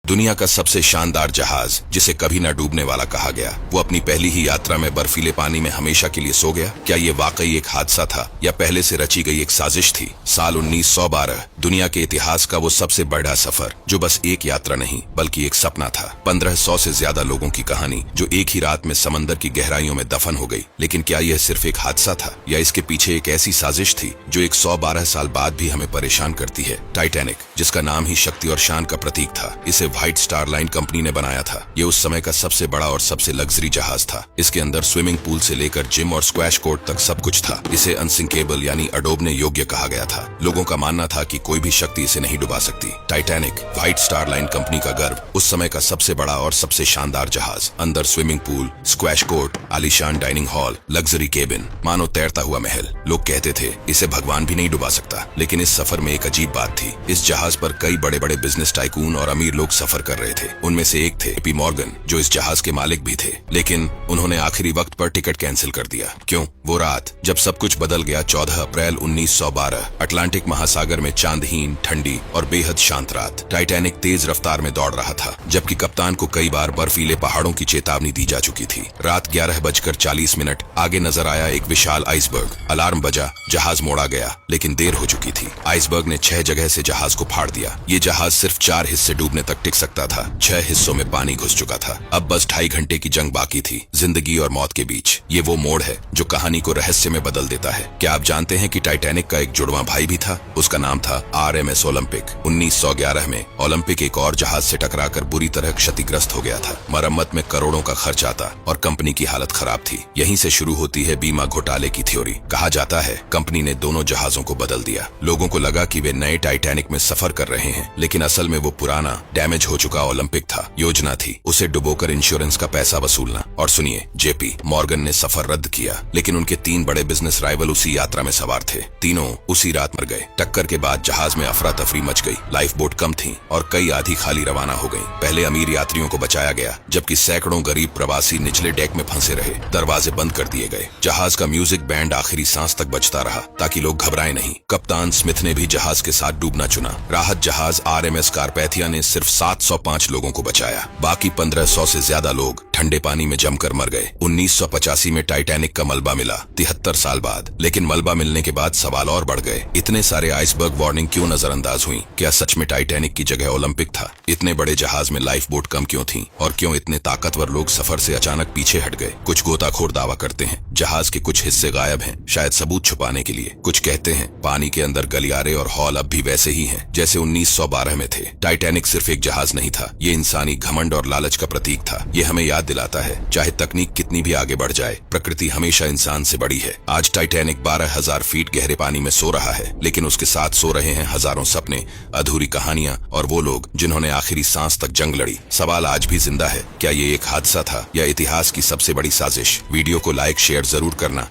दुनिया का सबसे शानदार जहाज, जिसे कभी न डूबने वाला कहा गया, वो अपनी पहली ही यात्रा में बर्फीले पानी में हमेशा के लिए सो गया। क्या ये वाकई एक हादसा था या पहले से रची गई एक साजिश थी? साल 1912, दुनिया के इतिहास का वो सबसे बड़ा सफर, जो बस एक यात्रा नहीं बल्कि एक सपना था। 1500 से ज्यादा लोगों की कहानी जो एक ही रात में समंदर की गहराइयों में दफन हो गई। लेकिन क्या यह सिर्फ एक हादसा था या इसके पीछे एक ऐसी साजिश थी जो 112 साल बाद भी हमें परेशान करती है? टाइटैनिक, जिसका नाम ही शक्ति और शान का प्रतीक था, इसे व्हाइट स्टार लाइन कंपनी ने बनाया था। ये उस समय का सबसे बड़ा और सबसे लग्जरी जहाज था। इसके अंदर स्विमिंग पूल से लेकर जिम और स्क्वैश कोर्ट तक सब कुछ था। इसे अनसिंकेबल यानी अडोबने योग्य कहा गया था। लोगों का मानना था कि कोई भी शक्ति इसे नहीं डुबा सकती। Titanic, white star line company का गर्व, उस समय का सबसे बड़ा और सबसे शानदार जहाज। अंदर स्विमिंग पूल, स्क्वैश कोर्ट, आलीशान डाइनिंग हॉल, लग्जरी केबिन, मानो तैरता हुआ महल। लोग कहते थे इसे भगवान भी नहीं डुबा सकता। लेकिन इस सफर में एक अजीब बात थी। इस जहाज पर कई बड़े बड़े बिजनेस टाइकून और अमीर लोग सफर कर रहे थे। उनमें से एक थे JP मॉर्गन, जो इस जहाज के मालिक भी थे। लेकिन उन्होंने आखिरी वक्त पर टिकट कैंसिल कर दिया। क्यों? वो रात जब सब कुछ बदल गया, 14 अप्रैल 1912, अटलांटिक महासागर में चांदहीन, ठंडी और बेहद शांत रात। टाइटैनिक तेज रफ्तार में दौड़ रहा था, जबकि कप्तान को कई बार बर्फीले पहाड़ों की चेतावनी दी जा चुकी थी। रात 11:40 आगे नजर आया एक विशाल आइसबर्ग। अलार्म बजा, जहाज मोड़ा गया, लेकिन देर हो चुकी थी। आइसबर्ग ने 6 जगह से जहाज को फाड़ दिया। ये जहाज सिर्फ 4 हिस्से डूबने तक टिक सकता था। 6 हिस्सों में पानी घुस चुका था। अब बस 2.5 घंटे की जंग बाकी थी, जिंदगी और मौत के बीच। ये वो मोड़ है जो कहानी को रहस्य में बदल देता है। क्या आप जानते हैं कि टाइटैनिक का एक जुड़वा भाई भी था? उसका नाम था RMS ओलंपिक। 1911 में ओलंपिक एक और जहाज से टकराकर बुरी तरह क्षतिग्रस्त हो गया था। मरम्मत में करोड़ों का खर्च आता और कंपनी की हालत खराब थी। यहीं से शुरू होती है बीमा घोटाले की थ्योरी। कहा जाता है कंपनी ने दोनों जहाजों को बदल दिया। लोगों को लगा कि वे नए टाइटैनिक में सफर कर रहे हैं, लेकिन असल में वो पुराना डैमेज हो चुका ओलंपिक था। योजना थी उसे डुबोकर इंश्योरेंस का पैसा वसूलना। और सुनिए, JP मॉर्गन ने सफर रद्द किया, लेकिन उनके 3 बड़े बिजनेस राइवल उसी यात्रा में सवार थे। तीनों उसी रात मर गए। टक्कर के बाद जहाज में अफरा तफरी मच गई। लाइफ बोट कम थी और कई आधी खाली रवाना हो गई। पहले अमीर यात्रियों को बचाया गया, जबकि सैकड़ों गरीब प्रवासी निचले डेक में फंसे रहे। दरवाजे बंद कर दिए गए। जहाज का म्यूजिक बैंड आखिरी सांस तक बजता रहा, ताकि लोग घबराए नहीं। कप्तान स्मिथ ने भी जहाज के साथ डूबना चुना। राहत जहाज RMS कारपैथिया ने सिर्फ 705 लोगों को बचाया। बाकी 1500 से ज्यादा लोग ठंडे पानी में जमकर मर गए। 1985 में टाइटैनिक का मलबा मिला, 73 साल बाद। लेकिन मलबा मिलने के बाद सवाल और बढ़ गए। इतने सारे आइसबर्ग वार्निंग क्यों नजरअंदाज हुई? क्या सच में टाइटैनिक की जगह ओलंपिक था? इतने बड़े जहाज में लाइफ बोट कम क्यों थी? और क्यों इतने ताकतवर लोग सफर से अचानक पीछे हट गए? कुछ गोताखोर दावा करते हैं जहाज के कुछ हिस्से गायब हैं, शायद सबूत छुपाने के लिए। कुछ कहते हैं पानी के अंदर गलियारे और हॉल अब भी वैसे ही हैं, जैसे 1912 में थे। टाइटैनिक सिर्फ एक जहाज नहीं था, ये इंसानी घमंड और लालच का प्रतीक था। ये हमें याद दिलाता है, चाहे तकनीक कितनी भी आगे बढ़ जाए, प्रकृति हमेशा इंसान से बड़ी है। आज टाइटैनिक 12,000 फीट गहरे पानी में सो रहा है, लेकिन उसके साथ सो रहे हैं हजारों सपने, अधूरी कहानियां और वो लोग जिन्होंने आखिरी सांस तक जंग लड़ी। सवाल आज भी जिंदा है, क्या ये एक हादसा था या इतिहास की सबसे बड़ी साजिश? वीडियो को लाइक शेयर जरूर करना।